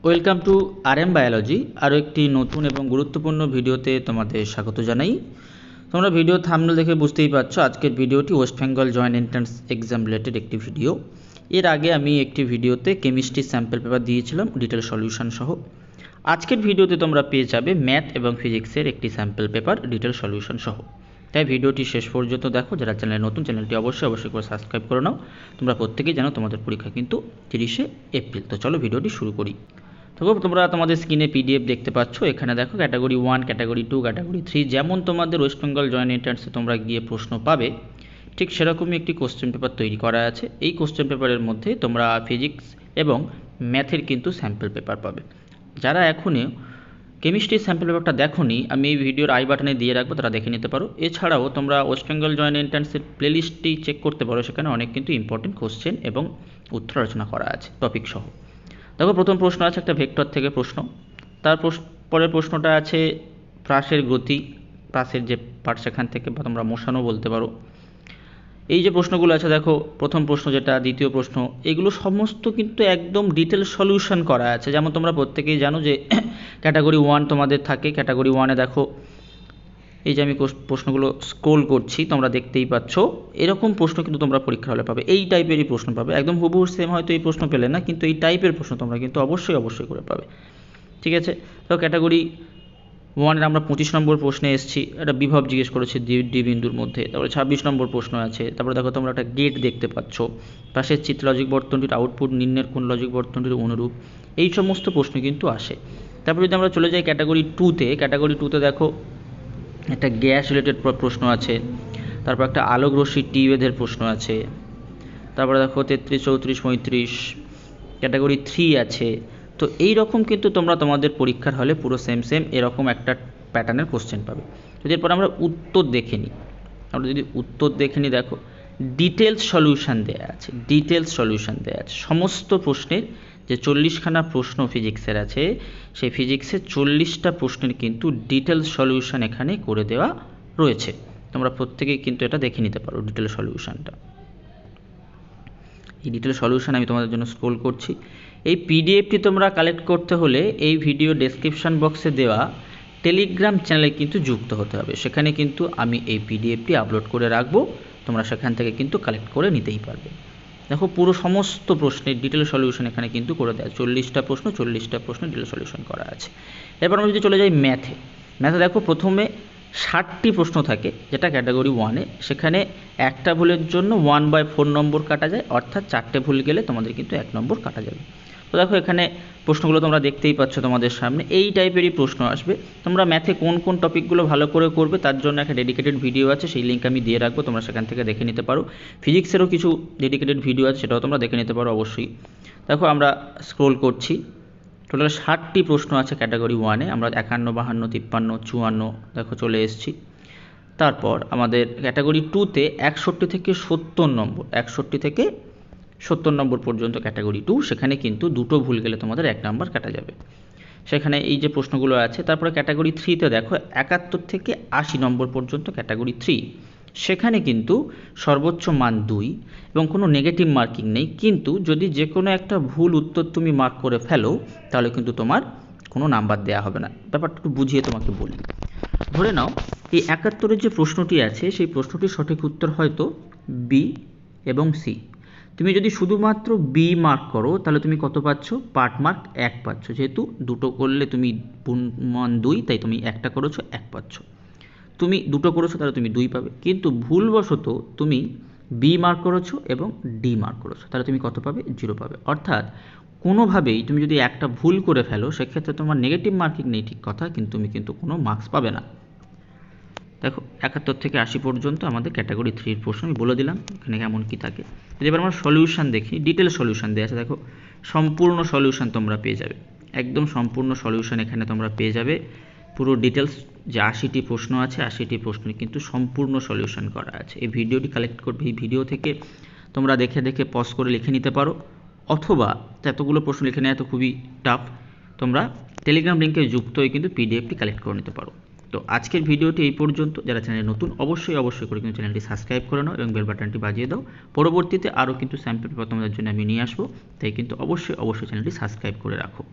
Welcome to RM biology. আরও একটি নতুন এবং গুরুত্বপূর্ণ ভিডিওতে তোমাদের স্বাগত জানাই। তোমরা ভিডিও থাম্বনেল দেখে বুঝতেই পারছো আজকের ভিডিওটি West Bengal joint entrance exam related একটি ভিডিও। এর আগে আমি একটি ভিডিওতে কেমিস্ট্রি স্যাম্পল পেপার দিয়েছিলাম ডিটেল সলিউশন সহ। আজকের ভিডিওতে তোমরা পেয়ে যাবে ম্যাথ এবং ফিজিক্সের একটি স্যাম্পল পেপার ডিটেল সলিউশন সহ। তাই ভিডিওটি শেষ পর্যন্ত দেখো। যারা চ্যানেলে নতুন, চ্যানেলটি অবশ্যই করে সাবস্ক্রাইব করে নাও। তোমরা প্রত্যেকেই জানো তোমাদের পরীক্ষা কিন্তু 30শে এপ্রিল। তো চলো ভিডিওটি শুরু করি। তো তোমরা তোমাদের স্ক্রিনে পিডিএফ দেখতে পাচ্ছ। এখানে দেখো ক্যাটাগরি 1, ক্যাটাগরি 2, ক্যাটাগরি 3 যেমন তোমাদের ওয়েস্ট বেঙ্গল জয়েন্ট এন্ট্রান্সে তোমরা গিয়ে প্রশ্ন পাবে, ঠিক সেরকমই একটি কোশ্চেন পেপার তৈরি করা আছে। এই কোশ্চেন পেপারের মধ্যে তোমরা ফিজিক্স এবং ম্যাথের কিন্তু স্যাম্পল পেপার পাবে। যারা এখনও কেমিস্ট্রির স্যাম্পল পেপারটা দেখোনি, আমি এই ভিডিওর আই বাটনে দিয়ে রাখবো, তারা দেখে নিতে পারো। এছাড়াও তোমরা ওয়েস্ট বেঙ্গল জয়েন্ট এন্ট্রান্সের প্লেলিস্টটি চেক করতে পারো, সেখানে অনেক কিন্তু ইম্পর্টেন্ট কোশ্চেন এবং উত্তর আলোচনা করা আছে টপিক সহ। দেখো প্রথম প্রশ্ন আছে একটা ভেক্টর থেকে প্রশ্ন। তার পরের প্রশ্নটা আছে প্রাসের গতি, প্রাসের যে পার্ট সেখান থেকে, বা তোমরা মোশনও বলতে পারো। এই যে প্রশ্নগুলো আছে দেখো, প্রথম প্রশ্ন যেটা, দ্বিতীয় প্রশ্ন, এগুলো সমস্ত কিন্তু একদম ডিটেল সলিউশন করা আছে। যেমন তোমরা প্রত্যেকেই জানো যে ক্যাটাগরি 1 তোমাদের থাকে। ক্যাটাগরি 1-এ দেখো এই যে আমি প্রশ্নগুলো স্ক্রোল করছি, তোমরা দেখতেই পাচ্ছ। এরকম প্রশ্ন কিন্তু তোমরা পরীক্ষা হলে পাবে, এই টাইপেরই প্রশ্ন পাবে। একদম হুবহু সেম হয়তো এই প্রশ্ন পেলে না, কিন্তু এই টাইপের প্রশ্ন তোমরা কিন্তু অবশ্যই করে পাবে। ঠিক আছে, তো ক্যাটাগরি 1-এর আমরা 25 নম্বর প্রশ্নে এসেছি। একটা বিভব জিজ্ঞেস করেছে ডি বিন্দুর মধ্যে। তারপরে 26 নম্বর প্রশ্ন আছে। তারপরে দেখো তোমরা একটা গেট দেখতে পাচ্ছ। পাশের চিত্র লজিক বর্তনীটির আউটপুট নিম্নের কোন লজিক বর্তনীটির অনুরূপ, এই সমস্ত প্রশ্ন কিন্তু আসে। তারপরে যদি আমরা চলে যাই ক্যাটাগরি 2-তে, ক্যাটাগরি 2-তে দেখো একটা গ্যাস রিলেটেড প্রশ্ন আছে। তারপর একটা আলোক রশ্মি টিউবের প্রশ্ন আছে। তারপরে দেখো 33, 34, 35 ক্যাটাগরি 3 আছে। তো এই রকম কিন্তু তোমরা তোমাদের পরীক্ষার হলে পুরো সেম এরকম একটা প্যাটার্নের কোশ্চেন পাবে। যদি এরপর আমরা উত্তর দেখে নিই, দেখো ডিটেলস সলিউশন দেওয়া আছে। সমস্ত প্রশ্নের যে 40খানা প্রশ্ন ফিজিক্সের আছে, সেই ফিজিক্সের 40টা প্রশ্নের কিন্তু ডিটেলস সলিউশন এখানে করে দেওয়া রয়েছে। তোমরা প্রত্যেকেই কিন্তু এটা দেখে নিতে পারো ডিটেল সলিউশনটা। এই ডিটেল সলিউশন আমি তোমাদের জন্য স্ক্রোল করছি। এই পিডিএফটি তোমরা কালেক্ট করতে হলে এই ভিডিও ডেসক্রিপশন বক্সে দেওয়া টেলিগ্রাম চ্যানেলে কিন্তু যুক্ত হতে হবে। সেখানে কিন্তু আমি এই পিডিএফটি আপলোড করে রাখবো, তোমরা সেখান থেকে কিন্তু কালেক্ট করে নিতেই পারবে। দেখো পুরো সমস্ত প্রশ্নের ডিটেল সলিউশন এখানে কিন্তু করে দেওয়া, 40টা প্রশ্ন ডিটেল সলিউশন করা আছে। এরপর আমরা যদি চলে যাই ম্যাথে দেখো প্রথমে 60টি প্রশ্ন থাকে, যেটা ক্যাটাগরি 1-এ। সেখানে একটা ভুলের জন্য 1/4 নম্বর কাটা যায়, অর্থাৎ 4টে ভুল গেলে তোমাদের কিন্তু 1 নম্বর কাটা যাবে। তো দেখো এখানে প্রশ্নগুলো তোমরা দেখতেই পাচ্ছ তোমাদের সামনে, এই টাইপেরই প্রশ্ন আসবে। তোমরা ম্যাথে কোন টপিকগুলো ভালো করে করবে তার জন্য একটা ডেডিকেটেড ভিডিও আছে, সেই লিঙ্ক আমি দিয়ে রাখবো, তোমরা সেখান থেকে দেখে নিতে পারো। ফিজিক্সেরও কিছু ডেডিকেটেড ভিডিও আছে, সেটাও তোমরা দেখে নিতে পারো অবশ্যই। দেখো আমরা স্ক্রোল করছি, টোটাল 60টি প্রশ্ন আছে ক্যাটাগরি 1-এ। আমরা 51, 52, 53, 54 দেখো চলে এসেছি। তারপর আমাদের ক্যাটাগরি 2-তে 61 থেকে 70 নম্বর পর্যন্ত ক্যাটাগরি 2। সেখানে কিন্তু 2টো ভুল গেলে তোমাদের 1 নম্বর কাটা যাবে। সেখানে এই যে প্রশ্নগুলো আছে। তারপরে ক্যাটাগরি 3-তে দেখো 71 থেকে 80 নম্বর পর্যন্ত ক্যাটাগরি 3। সেখানে কিন্তু সর্বোচ্চ মান 2 এবং কোনো নেগেটিভ মার্কিং নেই। কিন্তু যদি যে কোনো একটা ভুল উত্তর তুমি মার্ক করে ফেলো, তাহলে কিন্তু তোমার কোনো নাম্বার দেওয়া হবে না। ব্যাপারটা একটু বুঝিয়ে তোমাকে বলি। ধরে নাও এই 71-এর যে প্রশ্নটি আছে, সেই প্রশ্নটির সঠিক উত্তর হয়তো বি এবং সি। তুমি যদি শুধুমাত্র বি মার্ক করো, তাহলে তুমি কত পাচ্ছ? পার্ট মার্ক 1 পাচ্ছ। যেহেতু দুটো করলে তুমি মান 2, তাই তুমি একটা করেছো, 1 পাচ্ছ। তুমি দুটো করেছো, তাহলে তুমি 2 পাবে। কিন্তু ভুলবশত তুমি বি মার্ক করেছো এবং ডি মার্ক করেছো, তাহলে তুমি কত পাবে? 0 পাবে। অর্থাৎ কোনোভাবেই তুমি যদি একটা ভুল করে ফেলো, সেক্ষেত্রে তোমার নেগেটিভ মার্কিং নেই ঠিক কথা, কিন্তু তুমি কিন্তু কোনো মার্কস পাবে না। দেখো 71 থেকে 80 পর্যন্ত আমাদের ক্যাটাগরি 3-এর প্রশ্ন আমি বলে দিলাম এখানে কেমন কী থাকে। যদি এবার আমরা সলিউশন দেখি, ডিটেল সলিউশন দেওয়া আছে। দেখো সম্পূর্ণ সলিউশন তোমরা পেয়ে যাবে, একদম সম্পূর্ণ সলিউশন এখানে তোমরা পেয়ে যাবে। পুরো ডিটেলস যে 80টি প্রশ্ন আছে, 80টি প্রশ্নের কিন্তু সম্পূর্ণ সলিউশন করা আছে। এই ভিডিওটি কালেক্ট করবে, এই ভিডিও থেকে তোমরা দেখে পজ করে লিখে নিতে পারো, অথবা এতগুলো প্রশ্ন লিখে নেওয়া তো খুবই টাফ, তোমরা টেলিগ্রাম লিঙ্কে যুক্ত হয়ে কিন্তু পিডিএফটি কালেক্ট করে নিতে পারো। তো আজকের ভিডিওটি এই পর্যন্ত। যারা চ্যানেলে নতুন অবশ্যই করে কিন্তু চ্যানেলটি সাবস্ক্রাইব করে নাও এবং বেল বাটনটি বাজিয়ে দাও। পরবর্তীতে আরও কিন্তু স্যাম্পল পেপার তোমাদের জন্য আমি নিয়ে আসবো, তাই কিন্তু অবশ্যই চ্যানেলটি সাবস্ক্রাইব করে রাখো।